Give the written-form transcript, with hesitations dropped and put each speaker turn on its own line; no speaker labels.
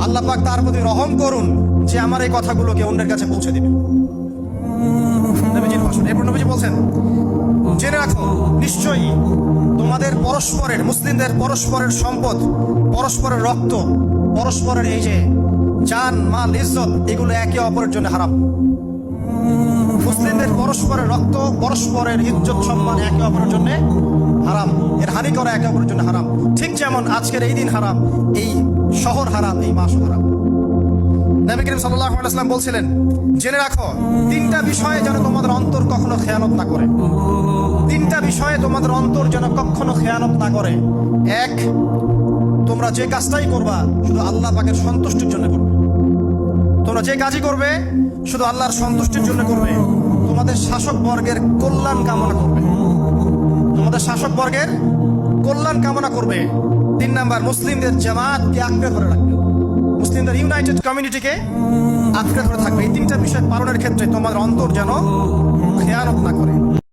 আল্লাহ পাক তার প্রতি রহম করুন যে আমার এই কথাগুলোকে অন্যের কাছে পৌঁছে দিবে। নবীজির ভাষণ। এরপর নবীজি বলছেন, জেনে রাখো নিশ্চয়ই তোমাদের পরস্পরের, মুসলিমদের পরস্পরের সম্পদ, পরস্পরের রক্ত, পরস্পরের এই যে জান মাল ইজ্জত, এগুলো একে অপরের জন্য হারাম। মুসলিমদের পরস্পরের রক্ত, পরস্পরের ইজ্জত সম্মান একে অপরের জন্য হারাম। এর হানি করা একে অপরের জন্য হারাম। ঠিক যেমন আজকের এই দিন হারাম, এই শহর হারাম, এই মাস হারাম। নবী করিম সাল্লাল্লাহু আলাইহি ওয়াসাল্লাম বলছিলেন, জেনে রাখো তিনটা বিষয়ে যেন তোমাদের অন্তর কখনো খেয়ানত না করে। তিনটা বিষয়ে তোমাদের অন্তর যেন কখনো খেয়ানত না করে। এক, তোমরা যে কাজটাই করবা শুধু আল্লাহ পাকের সন্তুষ্টির জন্য করবে। তোমরা যে কাজই করবে শুধু আল্লাহর সন্তুষ্টির জন্য করবে। তোমাদের শাসক বর্গের কল্যাণ কামনা করবে। তোমাদের শাসক বর্গের কল্যাণ কামনা করবে। 3 নাম্বার, মুসলিমদের জামাতকে আঁকড়ে ধরে রাখবে। মুসলিমদের ইউনাইটেড কমিউনিটিকে আঁকড়ে ধরে থাকবে। এই তিনটা বিষয় পালনের ক্ষেত্রে তোমাদের অন্তর যেন খেয়ানত না করে।